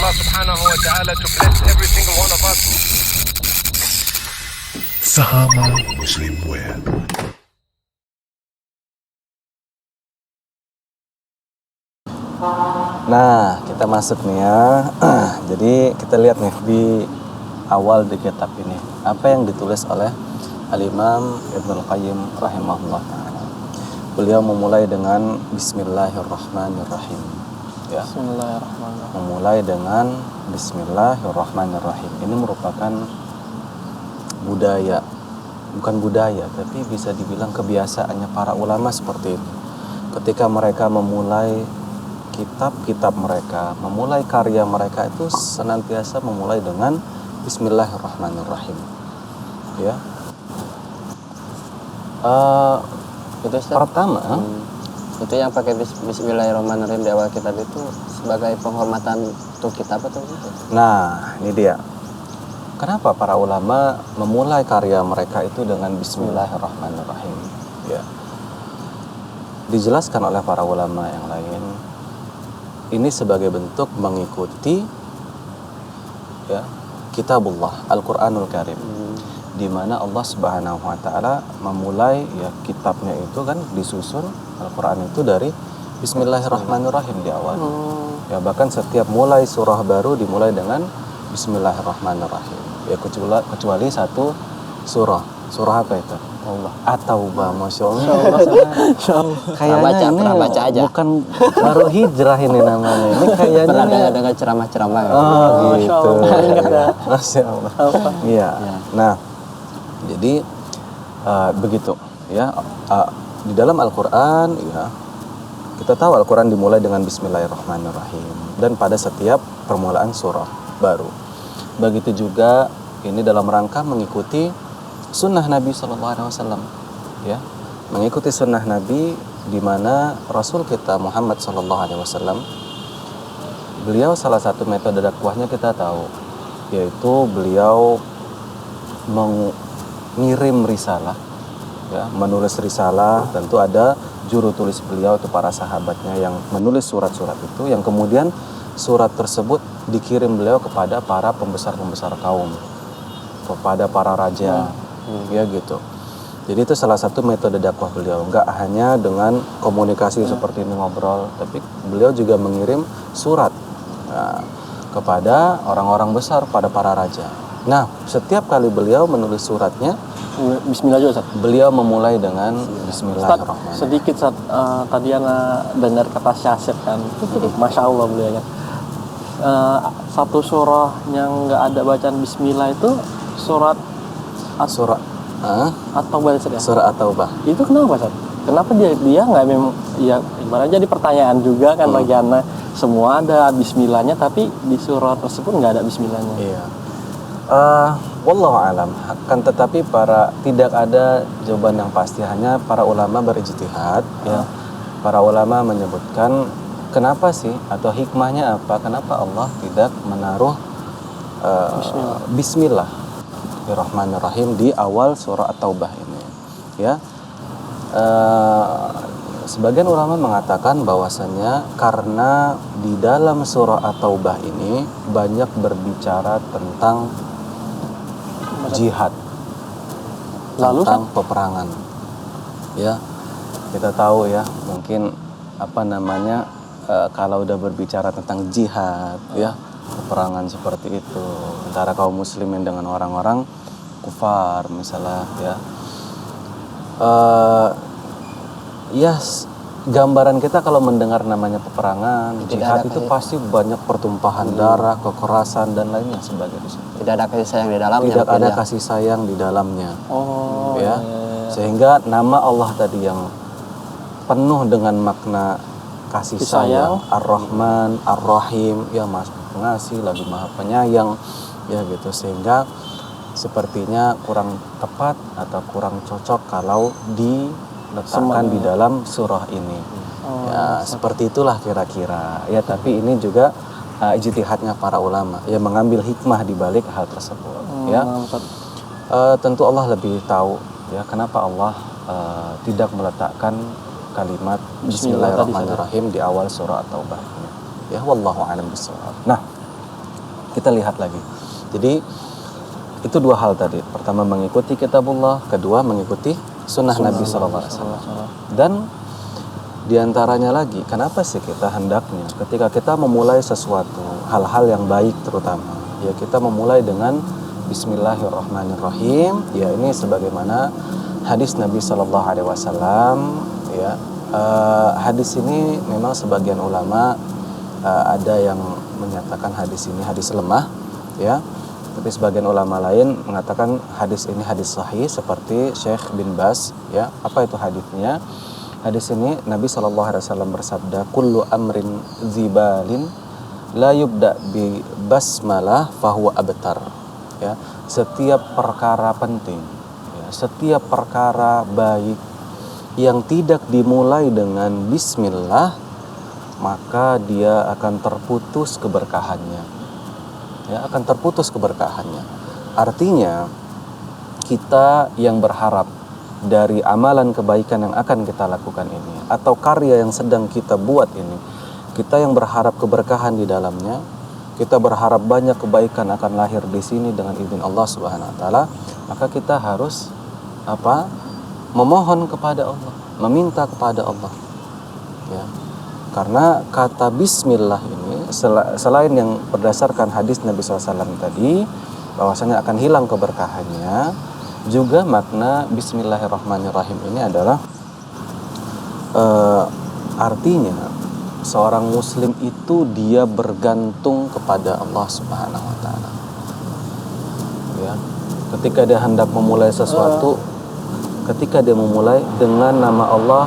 Allah Subhanahu wa Ta'ala to bless every single one of us. Sahama Muslimwear. Nah, kita masuk nih ya. Jadi kita lihat nih di awal di kitab ini apa yang ditulis oleh Al-Imam Ibnul Qayyim rahimahullah ta'ala. Beliau memulai dengan Bismillahirrahmanirrahim ya. Bismillahirrahmanirrahim. Memulai dengan Bismillahirrahmanirrahim. Ini merupakan budaya, bukan budaya, tapi bisa dibilang kebiasaannya para ulama seperti itu. Ketika mereka memulai kitab-kitab mereka, memulai karya mereka itu senantiasa memulai dengan Bismillahirrahmanirrahim. Ya. Itu Ustaz, Pertama, itu yang pakai Bismillahirrahmanirrahim di awal kitab itu sebagai penghormatan untuk kitab atau gitu? nah ini dia. Kenapa para ulama memulai karya mereka itu dengan Bismillahirrahmanirrahim? Ya. Dijelaskan oleh para ulama yang lain, ini sebagai bentuk mengikuti ya kitabullah Al-Qur'anul Karim, di mana Allah Subhanahu wa taala memulai ya kitabnya itu kan disusun Al-Qur'an itu dari Bismillahirrahmanirrahim di awal. Ya bahkan setiap mulai surah baru dimulai dengan Bismillahirrahmanirrahim. Ya kecuali satu surah. Surah apa itu? Allah. At-Taubah, Masya Allah. Kayaknya ini baca aja. bukan baru hijrah ini namanya. Ini kayaknya Pernah dengar ceramah-ceramah ya? oh gitu. Masya Masya Allah. Iya. Nah, jadi begitu ya. Di dalam Al-Quran ya, kita tahu Al-Quran dimulai dengan Bismillahirrahmanirrahim, dan pada setiap permulaan surah baru. Begitu juga ini dalam rangka mengikuti sunnah Nabi SAW ya, mengikuti sunnah Nabi, di mana Rasul kita Muhammad SAW, beliau salah satu metode dakwahnya kita tahu, yaitu beliau mengirim risalah ya, menulis risalah. Tentu ada juru tulis beliau itu para sahabatnya yang menulis surat-surat itu, yang kemudian surat tersebut dikirim beliau kepada para pembesar-pembesar kaum, kepada para raja ya gitu. Jadi itu salah satu metode dakwah beliau, nggak hanya dengan komunikasi seperti ini ngobrol, tapi beliau juga mengirim surat kepada orang-orang besar, pada para raja. Nah, setiap kali beliau menulis suratnya Bismillah juga, Ustaz. beliau memulai dengan Bismillahirrahmanirrahim. Sedikit Ustaz, tadi Ana dengar kata syasir kan, Masya Allah beliau kan. Satu surah yang nggak ada bacaan Bismillah itu surat Surah At-Taubah ya? Surah At-Taubah. Itu kenapa Ustaz? Kenapa dia nggak memang ya, ibaratnya jadi pertanyaan juga kan bagi Ana. Semua ada Bismillahnya, tapi di surah tersebut nggak ada Bismillahnya. Iya. Wallahu alam. Kan tetapi tidak ada jawaban yang pasti, hanya para ulama berijtihad ya. Para ulama menyebutkan kenapa sih, atau hikmahnya apa, kenapa Allah tidak menaruh Bismillahirrahmanirrahim di awal surah At-Taubah ini ya. Sebagian ulama mengatakan bahwasannya karena di dalam surah At-Taubah ini banyak berbicara tentang jihad, Lalu tentang peperangan ya. Kita tahu ya, mungkin kalau udah berbicara tentang jihad ya, peperangan seperti itu antara kaum muslimin dengan orang-orang kufar misalnya ya. Gambaran kita kalau mendengar namanya peperangan, jihad itu pasti banyak pertumpahan darah, kekerasan dan lainnya sebagainya. tidak ada kasih sayang di dalamnya. Tidak ada kasih sayang di dalamnya. Oh ya. Sehingga nama Allah tadi yang penuh dengan makna kasih sayang, Ar-Rahman, Ar-Rahim, ya Maha Pengasih, lagi Maha Penyayang, ya gitu. Sehingga sepertinya kurang tepat atau kurang cocok kalau diletakkan di dalam surah ini. Ya seperti itulah kira-kira. Ya tapi ini juga ijtihadnya para ulama, ya mengambil hikmah di balik hal tersebut. Ya tentu Allah lebih tahu ya kenapa Allah tidak meletakkan kalimat Bismillahirrahmanirrahim di awal surah At-Taubah. Ya wallahu a'lam bishawab. Nah, Kita lihat lagi. Jadi itu dua hal tadi. Pertama mengikuti kitabullah, kedua mengikuti sunnah Nabi SAW. Dan diantaranya lagi, kenapa sih kita hendaknya ketika kita memulai sesuatu, hal-hal yang baik terutama, ya kita memulai dengan Bismillahirrahmanirrahim. Ya ini sebagaimana hadis Nabi SAW. Ya, hadis ini memang sebagian ulama ada yang menyatakan hadis ini hadis lemah, ya. Tapi sebagian ulama lain mengatakan hadis ini hadis sahih seperti Syekh bin Baz, ya. Apa itu hadisnya? Hadis ini Nabi SAW bersabda, kullu amrin zibalin la yubda bi basmalah fahuwa abtar. Ya, setiap perkara penting, ya, setiap perkara baik yang tidak dimulai dengan bismillah, maka dia akan terputus keberkahannya. Ya, akan terputus keberkahannya. Artinya kita yang berharap dari amalan kebaikan yang akan kita lakukan ini atau karya yang sedang kita buat ini, kita yang berharap keberkahan di dalamnya, kita berharap banyak kebaikan akan lahir di sini dengan izin Allah Subhanahu wa taala, maka kita harus memohon kepada Allah, meminta kepada Allah. Ya. Karena kata bismillah ini selain yang berdasarkan hadis Nabi SAW tadi bahwasanya akan hilang keberkahannya, juga makna bismillahirrahmanirrahim ini adalah artinya seorang muslim itu dia bergantung kepada Allah Subhanahu wa taala. Ya. Ketika dia hendak memulai sesuatu, ketika dia memulai dengan nama Allah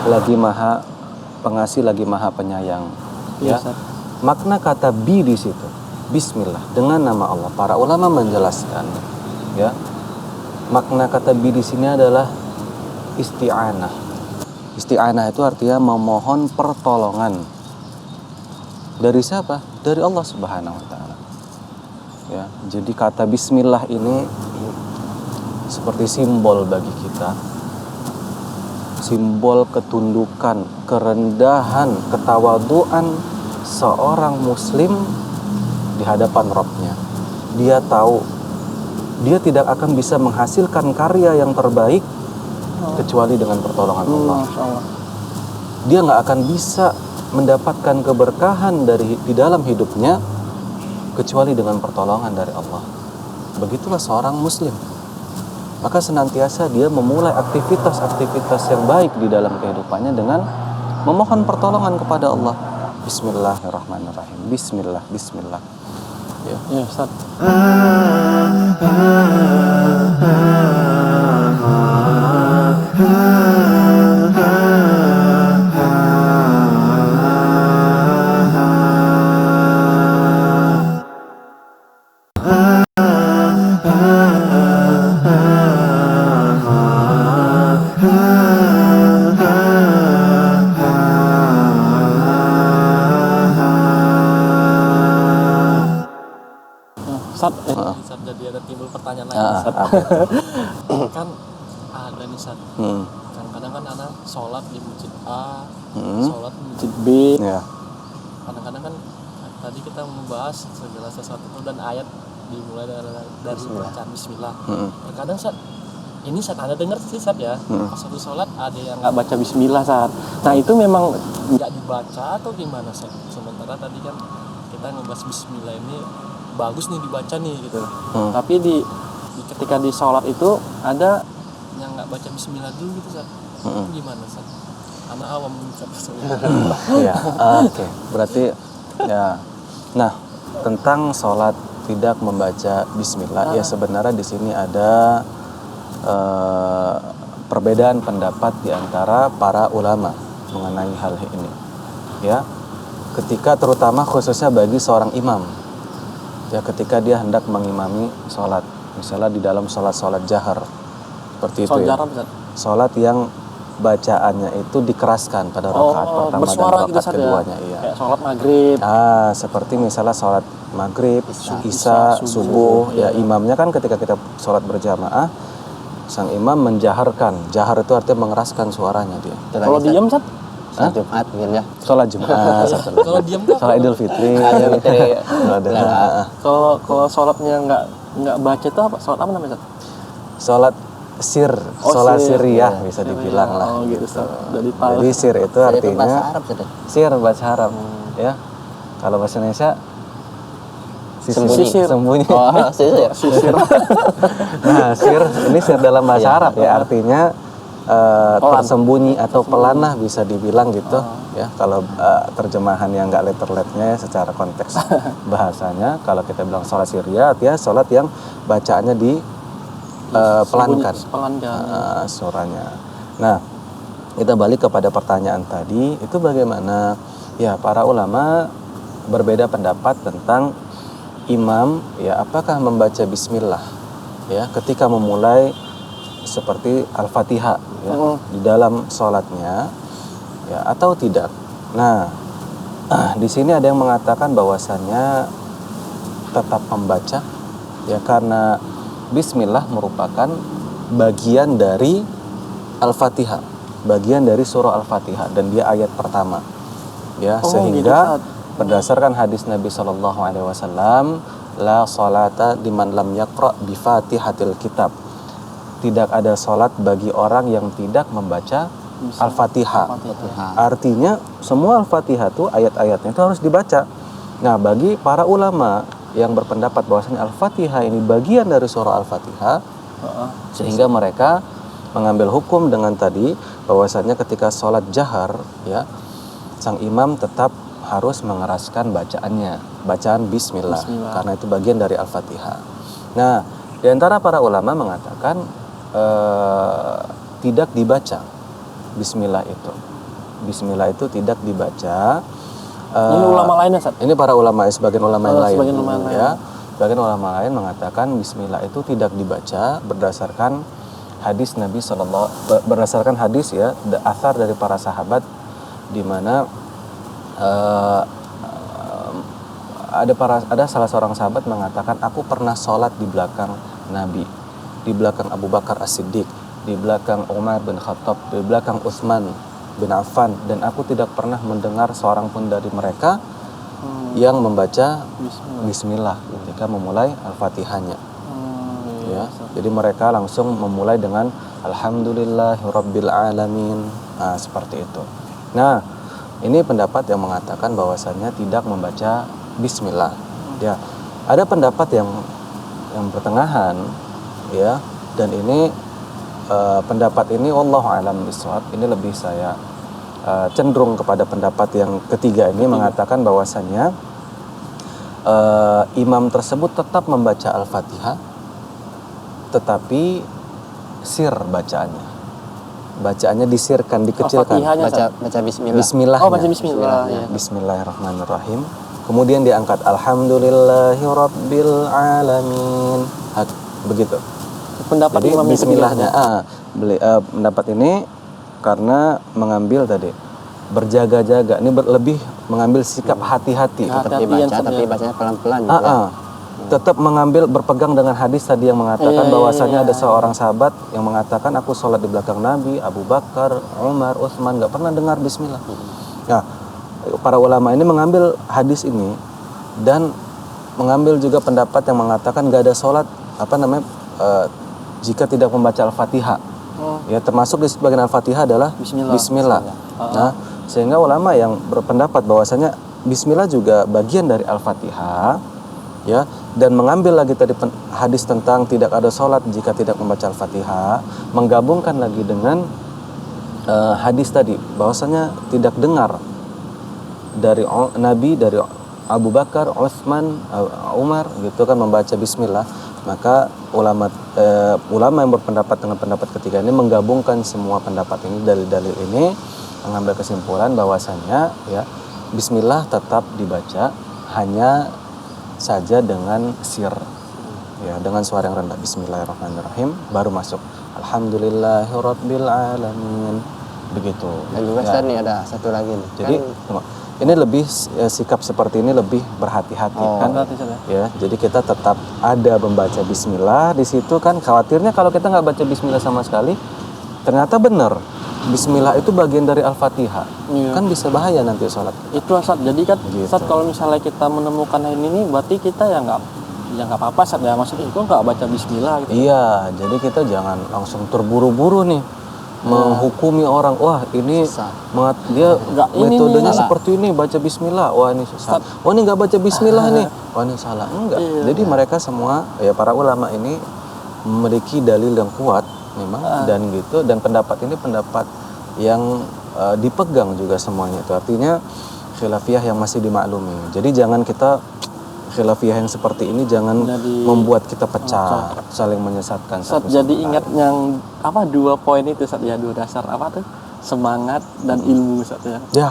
lagi Maha Pengasih lagi Maha Penyayang, ya. Makna kata bi di situ, bismillah, dengan nama Allah. Para ulama menjelaskan, ya. Makna kata bi di sini adalah isti'anah. Isti'anah itu artinya memohon pertolongan. Dari siapa? Dari Allah Subhanahu wa taala. Ya, jadi kata bismillah ini seperti simbol bagi kita. Simbol ketundukan, kerendahan, ketawaduan seorang muslim di hadapan Rabb-nya. Dia tahu dia tidak akan bisa menghasilkan karya yang terbaik kecuali dengan pertolongan Allah. Dia nggak akan bisa mendapatkan keberkahan di dalam hidupnya kecuali dengan pertolongan dari Allah. Begitulah seorang muslim. Maka senantiasa dia memulai aktivitas-aktivitas yang baik di dalam kehidupannya dengan memohon pertolongan kepada Allah. Bismillahirrahmanirrahim. Bismillah, bismillah. Ya, ya Ustaz. Saat jadi ada timbul pertanyaan lagi kan ada nih Sat, kadang-kadang kan anak sholat di masjid A, sholat di masjid B, kadang-kadang kan tadi kita membahas segala sesuatu dan ayat dimulai dari bacaan bismillah. Terkadang Sat, ini Sat ada dengar sih Sat ya, pas satu sholat ada yang nggak baca bismillah Sat. Nah itu memang nggak dibaca atau gimana Sat? Sementara tadi kan kita ngebahas bismillah ini bagus nih dibaca nih gitu. Tapi ketika di sholat itu ada yang nggak baca bismillah dulu gitu Sat. Gimana Sat? Anak awam Sat. Ya, oke. Berarti ya. Nah, tentang sholat tidak membaca bismillah, ya sebenarnya di sini ada perbedaan pendapat di antara para ulama mengenai hal ini. Ya. Ketika terutama khususnya bagi seorang imam. Ya, ketika dia hendak mengimami sholat, misalnya di dalam sholat jahar seperti itu ya, sholat yang bacaannya itu dikeraskan pada rakaat pertama dan rakaat keduanya, iya. Kayak sholat maghrib. Seperti misalnya sholat maghrib, isya, subuh, ya imamnya kan ketika kita sholat berjamaah, sang imam menjaharkan, jahar itu artinya mengeraskan suaranya dia. Kalau diam Sat? Sholat Jumat mungkin ya. Sholat Jumat, Kalau diam tuh sholat Idul Fitri. Idul Fitri. Nggak ada. kalau sholatnya nggak baca itu apa? Sholat apa namanya? Sholat sir, sholat siriyah bisa dibilang lah. Oh gitu. Dari Jadi sir itu Bahasa artinya Arab sudah. sir bahasa Arab, ya. Kalau bahasa Indonesia Sembunyi. sembunyi. Oh, sisir. Nah, sir ini sir dalam bahasa Arab ya, artinya tersembunyi atau pelanah bisa dibilang gitu ya. Kalau terjemahan yang nggak letter-letternya secara konteks bahasanya, kalau kita bilang sholat siriyah ya sholat yang bacaannya di pelankan suaranya. Nah, kita balik kepada pertanyaan tadi, itu bagaimana? Ya, para ulama berbeda pendapat tentang imam ya apakah membaca bismillah ya ketika memulai seperti Al-Fatihah ya di dalam sholatnya ya atau tidak. Nah, di sini ada yang mengatakan bahwasannya tetap membaca ya karena bismillah merupakan bagian dari Al-Fatihah, bagian dari surah Al-Fatihah dan dia ayat pertama. Ya, sehingga berdasarkan hadis Nabi Shallallahu Alaihi Wasallam, la salata liman lam yaqra bi Fatihatil Kitab. Tidak ada salat bagi orang yang tidak membaca Al-Fatihah. Artinya semua Al-Fatihah itu ayat-ayatnya itu harus dibaca. Nah, bagi para ulama yang berpendapat bahwasanya Al-Fatihah ini bagian dari surah Al-Fatihah, sehingga mereka mengambil hukum dengan tadi bahwasanya ketika sholat jahar ya sang imam tetap harus mengeraskan bacaannya, bacaan bismillah. Karena itu bagian dari Al-Fatihah. Nah, di antara para ulama mengatakan tidak dibaca bismillah itu. Bismillah itu tidak dibaca. Ini ulama lain ya, ini para ulama, sebagian ulama yang lain. Sebagian ulama lain. Ya. Sebagian ulama lain mengatakan bismillah itu tidak dibaca berdasarkan hadis Nabi berdasarkan hadis ya, athar dari para sahabat di mana ada salah seorang sahabat mengatakan, aku pernah sholat di belakang Nabi, di belakang Abu Bakar As-Siddiq, di belakang Umar bin Khattab, di belakang Utsman bin Affan, dan aku tidak pernah mendengar seorang pun dari mereka yang membaca bismillah ketika memulai Al-Fatihahnya. Ya, jadi mereka langsung memulai dengan Alhamdulillahirabbil alamin. Nah, seperti itu. Nah, ini pendapat yang mengatakan bahwasannya tidak membaca bismillah. Ya, ada pendapat yang pertengahan ya, dan ini pendapat ini wallahu alam bishawab, ini lebih saya cenderung kepada pendapat yang ketiga ini mengatakan bahwasannya imam tersebut tetap membaca Al-Fatihah tetapi sir bacaannya disirkan, dikecilkan. Baca bismillah. Bismillah. Oh, baca bismillah. Ya. Bismillahirrahmanirrahim. Kemudian diangkat Alhamdulillahirabbil alamin. Begitu. Pendapat jadi imam bismillahnya pendapat ini karena mengambil tadi berjaga-jaga, ini lebih mengambil sikap hati-hati. Tapi bacanya pelan-pelan. Tetap mengambil berpegang dengan hadis tadi yang mengatakan bahwasanya ada seorang sahabat yang mengatakan, aku sholat di belakang Nabi, Abu Bakar, Umar, Utsman, nggak pernah dengar bismillah. Nah, para ulama ini mengambil hadis ini dan mengambil juga pendapat yang mengatakan nggak ada sholat jika tidak membaca Al-Fatihah. Ya, termasuk di sebagian Al-Fatihah adalah bismillah. Nah, sehingga ulama yang berpendapat bahwasanya bismillah juga bagian dari Al-Fatihah ya, dan mengambil lagi tadi hadis tentang tidak ada sholat jika tidak membaca Al-Fatihah, menggabungkan lagi dengan hadis tadi bahwasanya tidak dengar dari Nabi, dari Abu Bakar, Utsman, Umar gitu kan membaca bismillah. Maka ulama yang berpendapat dengan pendapat ketiga ini menggabungkan semua pendapat ini, dalil-dalil ini, mengambil kesimpulan bahwasannya ya bismillah tetap dibaca, hanya saja dengan sir ya, dengan suara yang rendah, bismillahirrahmanirrahim, baru masuk alhamdulillahirabbil alamin, begitu. Dan juga ya. nih ada satu lagi nih. Jadi ini lebih sikap seperti ini lebih berhati-hati kan ya. Jadi kita tetap ada membaca bismillah di situ kan, khawatirnya kalau kita nggak baca bismillah sama sekali ternyata benar. Bismillah itu bagian dari Al-Fatihah. Iya. Kan bisa bahaya nanti sholat. Itu Ustaz. Jadi kan Gitu. Ustaz kalau misalnya kita menemukan ini berarti kita ya nggak apa-apa Ustaz ya. Maksudnya itu nggak baca bismillah gitu. Iya, jadi kita jangan langsung terburu-buru nih menghukumi orang. Wah, ini dia Nggak, ini metodenya nih, seperti ini, baca bismillah. Wah, ini sesat. Oh, ini nggak baca bismillah nih. Wah, ini salah. Enggak. Iya. Jadi mereka semua ya para ulama ini memiliki dalil yang kuat memang dan gitu, dan pendapat ini pendapat yang dipegang juga semuanya. Itu artinya khilafiyah yang masih dimaklumi. Jadi jangan kita khilafiyah yang seperti ini jangan membuat kita pecah, saling menyesatkan. Ustaz, jadi ingat yang apa 2 poin itu Ustaz ya, 2 dasar apa tuh? Semangat dan ilmu Ustaz ya. Ya,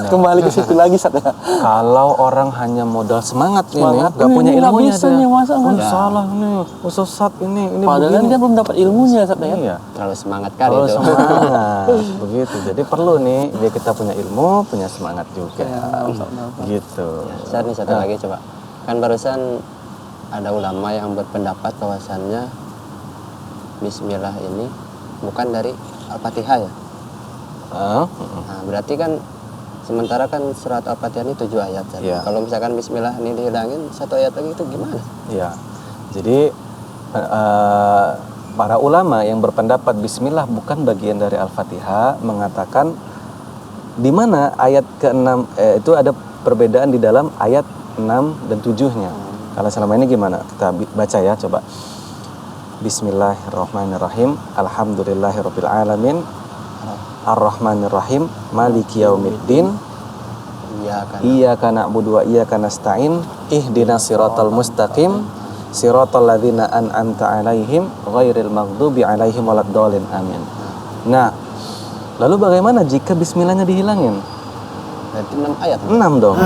Kembali ke situ lagi Ustaz ya. kalau orang hanya modal semangat ini, Semangat. nggak punya Ini nggak ilmunya bisa dia. nih, masa nggak? Salah nih, sesat ini Padahal kan begini. dia belum dapat ilmunya Ustaz ya. Iya. Terlalu semangat kali Kalau itu. semangat begitu. Jadi perlu nih dia kita punya ilmu, punya semangat juga. Gitu. Ustaz, nih satu lagi coba. Kan barusan ada ulama yang berpendapat bahwasannya bismillah ini bukan dari Al-Fatihah ya. Nah, berarti kan sementara kan surat Al-Fatihah ini 7 ayat. Iya. Kalau misalkan bismillah ini dihilangin 1 ayat lagi itu gimana? Ya, jadi para ulama yang berpendapat Bismillah bukan bagian dari Al-Fatihah mengatakan di mana ayat ke-6 itu ada perbedaan di dalam ayat 6 dan 7-nya. Kalau selama ini gimana? Kita baca ya, coba. Bismillahirrahmanirrahim. Alhamdulillahirabbil alamin. Ar-Rahmanir-Rahim. Maliki yaumiddin. Iyyaka na'budu wa iyyaka nasta'in. Ihdinas siratal mustaqim. Siratal ladzina an'amta 'alaihim ghairil maghdubi 'alaihim waladdallin. Amin. Nah, lalu bagaimana jika bismillahnya dihilangin? Berarti 6 ayat. 6 dong.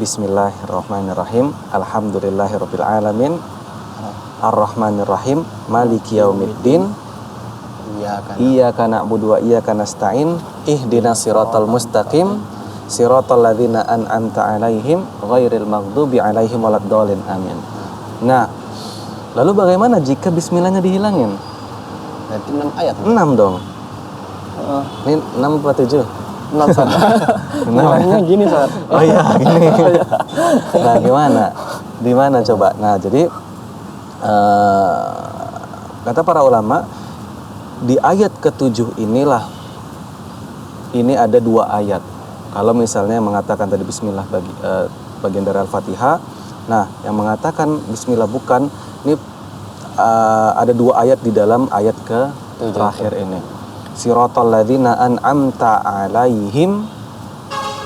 Bismillahirrahmanirrahim. Alhamdulillahirabbil alamin. Ar-Rahmanir-Rahim. Maliki yaumiddin. Iyyaka na'budu wa iyyaka nasta'in. Ihdinas siratal mustaqim. Siratal ladzina an'amta 'alaihim ghairil maghdubi alaihim waladdallin. Amin. Nah, lalu bagaimana jika bismillahnya dihilangin? Berarti 6 ayat. 6 dong. Ini 6 apa 7? Mulainya gini Ustaz. Oh iya, gini. Nah, gimana? Di mana coba? Nah, jadi kata para ulama di ayat ke-7 inilah ini ada 2 ayat. Kalau misalnya mengatakan tadi bismillah bagian dari Al-Fatihah. Nah, yang mengatakan bismillah bukan, ini ada 2 ayat di dalam ayat ke terakhir ini. Siratal ladzina an'amta 'alaihim.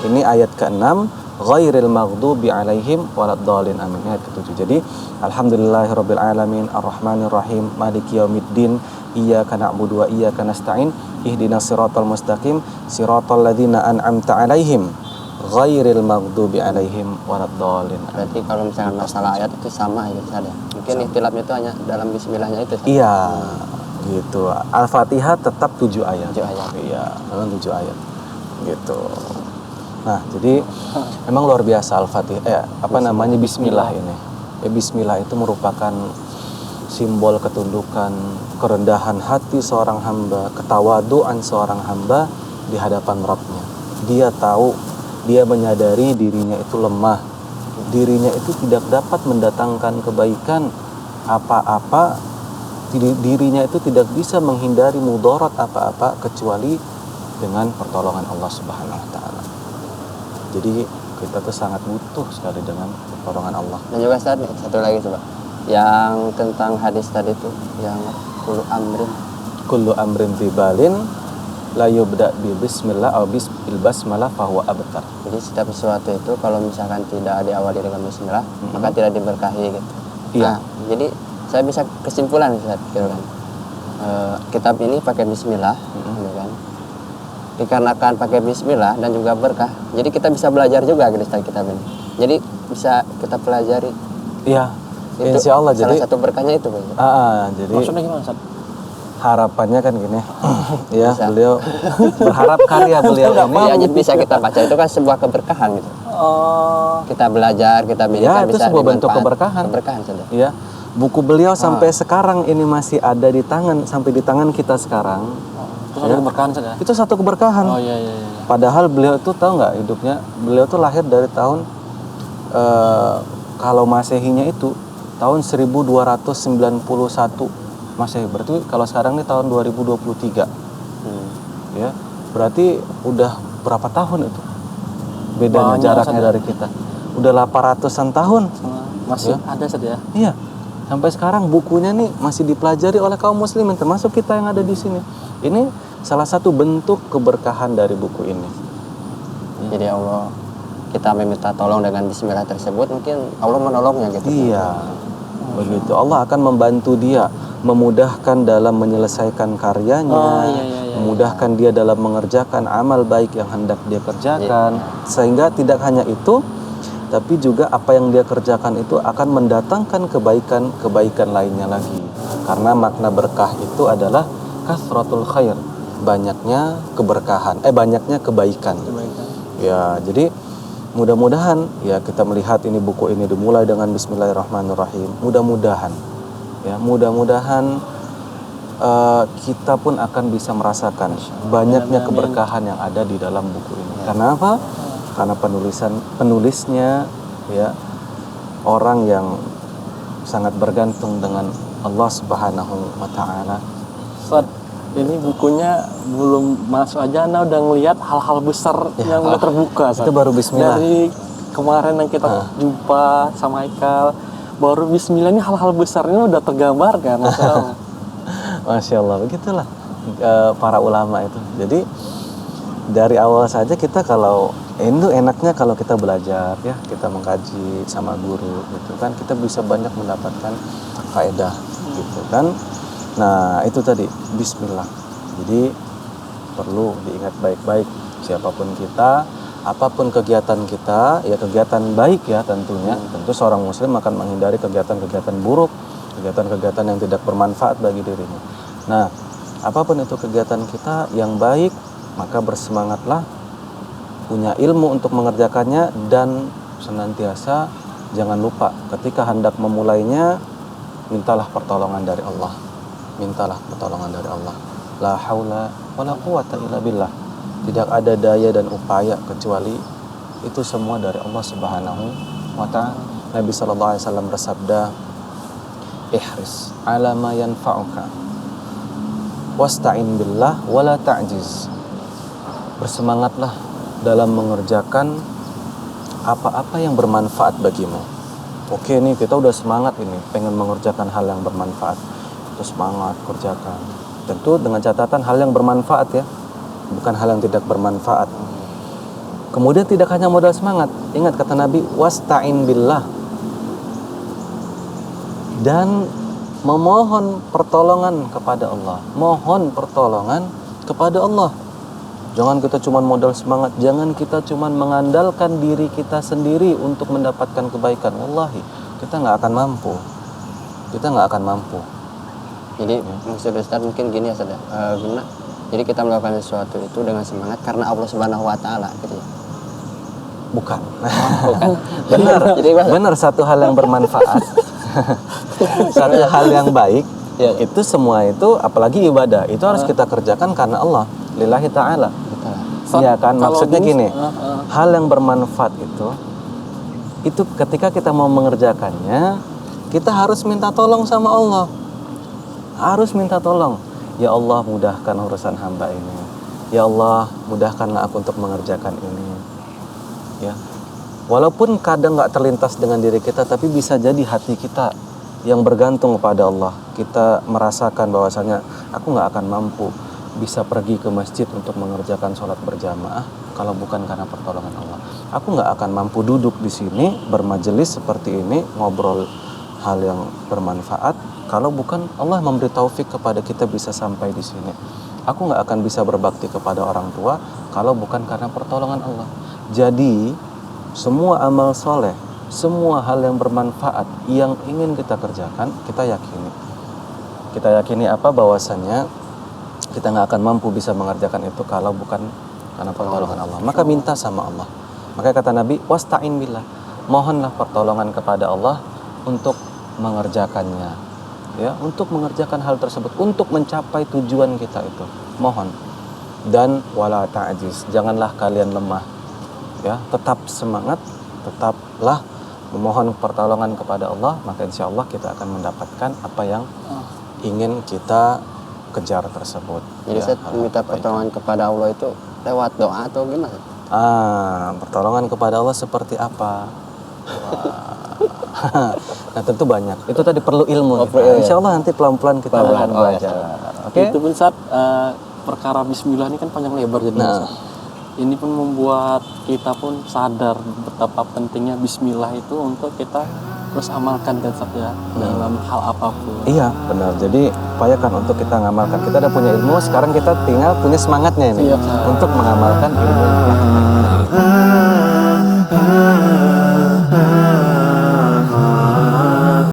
Ini ayat ke-6, ghairil maghdubi 'alaihim waladdallin. Amin. Ayat ke-7. Jadi, alhamdulillahirabbil alamin, arrahmanirrahim, maliki yaumiddin, iyyaka na'budu wa iyyaka nasta'in, ihdinas siratal mustaqim, siratal ladzina an'amta 'alaihim, ghairil maghdubi 'alaihim waladdallin. Berarti kalau misalkan masalah ayat itu sama ya Ustaz ya. Mungkin ikhtilafnya itu hanya dalam bismillahnya itu Ustaz. Iya. Gitu. Al-Fatihah tetap 7 ayat. 7 ayat. Iya, memang 7 ayat. Gitu. Nah, jadi memang luar biasa Al-Fatihah. Namanya bismillah ini. Bismillah itu merupakan simbol ketundukan, kerendahan hati seorang hamba, ketawaduan seorang hamba di hadapan Rabb-Nya. Dia tahu, dia menyadari dirinya itu lemah. Dirinya itu tidak dapat mendatangkan kebaikan apa-apa. Dirinya itu tidak bisa menghindari mudarat apa-apa kecuali dengan pertolongan Allah Subhanahu wa taala. Jadi kita tuh sangat butuh sekali dengan pertolongan Allah. Dan juga Ustaz, satu lagi coba. Yang tentang hadis tadi itu yang Kullu amrin tibalin la yubda bi bismillah aw bil basmalah fahuwa abtar. Jadi setiap sesuatu itu kalau misalkan tidak diawali dengan bismillah, maka tidak diberkahi gitu. Iya. Nah, jadi saya bisa kesimpulan Ustaz, gitu kan. Kitab ini pakai bismillah, gitu kan. dikarenakan pakai bismillah dan juga berkah, jadi kita bisa belajar juga gitu Ustaz kitab ini. Jadi bisa kita pelajari. Iya. Itu Insya Allah. salah Jadi satu berkahnya itu, Pak. jadi Maksudnya gimana, Ustaz? harapannya kan gini. Ya, Bisa. beliau berharap karya beliau ini. Iya, jadi bisa kita baca, itu kan sebuah keberkahan gitu. Oh, Kita belajar, kita Ya, bidikan, itu bisa sebuah bentuk dimanfaat. keberkahan. Keberkahan sudah. Ya, buku beliau sampai sekarang ini masih ada di tangan, sampai di tangan kita sekarang. itu satu keberkahan saja. Itu satu keberkahan. Oh iya iya iya. Padahal beliau itu tahu nggak hidupnya? Beliau tuh lahir dari tahun kalau Masehinya itu tahun 1291 Masehi. Berarti kalau sekarang ini tahun 2023. Ya. Berarti udah berapa tahun itu? Bedanya Banyak, jaraknya Ustaz. dari kita. Udah 800-an tahun. Masih Ya. ada saja. Iya. Sampai sekarang bukunya nih masih dipelajari oleh kaum muslimin, termasuk kita yang ada di sini. Ini salah satu bentuk keberkahan dari buku ini. Jadi Allah, kita meminta tolong dengan bismillah tersebut, mungkin Allah menolongnya gitu. Iya. Begitu. Allah akan membantu dia, memudahkan dalam menyelesaikan karyanya, memudahkan dia dalam mengerjakan amal baik yang hendak dia kerjakan. Sehingga tidak hanya itu, tapi juga apa yang dia kerjakan itu akan mendatangkan kebaikan-kebaikan lainnya lagi. Karena makna berkah itu adalah kasratul khair, banyaknya keberkahan, banyaknya kebaikan. Ya, jadi mudah-mudahan ya kita melihat ini buku ini dimulai dengan Bismillahirrahmanirrahim. Mudah-mudahan kita pun akan bisa merasakan banyaknya keberkahan yang ada di dalam buku ini. Karena apa? Karena penulisnya ya orang yang sangat bergantung dengan Allah Subhanahu wa taala. Ustaz, ini bukunya belum masuk aja, Anda udah ngelihat hal-hal besar yang udah terbuka. Ustaz. Itu baru bismillah. Dari kemarin yang kita jumpa sama Haikal, baru bismillah ini hal-hal besarnya udah tergambarkan. Masya Allah, begitulah para ulama itu. Jadi dari awal saja kita kalau itu enaknya kalau kita belajar ya, kita mengkaji sama guru gitu kan, kita bisa banyak mendapatkan faedah gitu kan. Nah itu tadi bismillah. Jadi perlu diingat baik-baik, siapapun kita, apapun kegiatan kita, ya kegiatan baik ya tentunya. Tentu seorang muslim akan menghindari kegiatan-kegiatan buruk, kegiatan-kegiatan yang tidak bermanfaat bagi dirinya. Nah, apapun itu kegiatan kita yang baik, maka bersemangatlah, punya ilmu untuk mengerjakannya, dan senantiasa jangan lupa ketika hendak memulainya, mintalah pertolongan dari Allah. Mintalah pertolongan dari Allah. La haula wala quwata illa billah. Tidak ada daya dan upaya kecuali itu semua dari Allah Subhanahu wa ta'ala. Nabi sallallahu alaihi wasallam bersabda, ihris ala ma yanfa'uka wasta'in billah wala ta'jiz. Bersemangatlah dalam mengerjakan apa-apa yang bermanfaat bagimu. Oke nih, kita udah semangat ini pengen mengerjakan hal yang bermanfaat. Terus semangat kerjakan. Tentu dengan catatan hal yang bermanfaat ya, bukan hal yang tidak bermanfaat. Kemudian tidak hanya modal semangat. Ingat kata Nabi, wasta'in billah. Dan memohon pertolongan kepada Allah. Mohon pertolongan kepada Allah. Jangan kita cuma modal semangat. Jangan kita cuma mengandalkan diri kita sendiri untuk mendapatkan kebaikan. Wallahi, kita nggak akan mampu. Kita nggak akan mampu. Jadi maksud Ustaz mungkin gini ya Ustaz. Gimana? Jadi kita melakukan sesuatu itu dengan semangat karena Allah Subhanahu wa taala gitu ya. Bukan. Benar. Jadi benar, satu hal yang bermanfaat. Satu hal yang baik. Ya, itu semua itu apalagi ibadah itu harus kita kerjakan karena Allah, lillahi ta'ala. Iya kan, maksudnya gini, hal yang bermanfaat itu ketika kita mau mengerjakannya, kita harus minta tolong sama Allah. Harus minta tolong. Ya Allah, mudahkan urusan hamba ini. Ya Allah, mudahkanlah aku untuk mengerjakan ini. Ya. Walaupun kadang nggak terlintas dengan diri kita, tapi bisa jadi hati kita yang bergantung kepada Allah. Kita merasakan bahwasanya aku nggak akan mampu bisa pergi ke masjid untuk mengerjakan sholat berjamaah kalau bukan karena pertolongan Allah. Aku nggak akan mampu duduk di sini bermajelis seperti ini, ngobrol hal yang bermanfaat kalau bukan Allah memberi taufik kepada kita bisa sampai di sini. Aku nggak akan bisa berbakti kepada orang tua kalau bukan karena pertolongan Allah. Jadi semua amal soleh, semua hal yang bermanfaat yang ingin kita kerjakan, kita yakini. Kita yakini apa? Bahwasannya kita nggak akan mampu bisa mengerjakan itu kalau bukan karena pertolongan Allah. Maka minta sama Allah. Maka kata Nabi, wasta'in billah. Mohonlah pertolongan kepada Allah untuk mengerjakannya. Ya, untuk mengerjakan hal tersebut, untuk mencapai tujuan kita itu. Mohon. Dan wala ta'jiz. Janganlah kalian lemah. Ya, tetap semangat, tetaplah memohon pertolongan kepada Allah, maka insya Allah kita akan mendapatkan apa yang ingin kita kejar tersebut. Jadi saya minta pertolongan kepada Allah itu lewat doa atau gimana? Pertolongan kepada Allah seperti apa? Nah tentu banyak. Itu tadi perlu ilmu. Insya Allah nanti pelan-pelan kita akan belajar. Oke. Itu pun saat perkara Bismillah ini kan panjang lebar jadinya. Ini pun membuat kita pun sadar betapa pentingnya Bismillah itu untuk kita terus amalkan kan Ustaz ya, dalam hal apapun. Iya benar, jadi upayakan untuk kita ngamalkan. Kita udah punya ilmu, sekarang kita tinggal punya semangatnya ini untuk mengamalkan ilmu.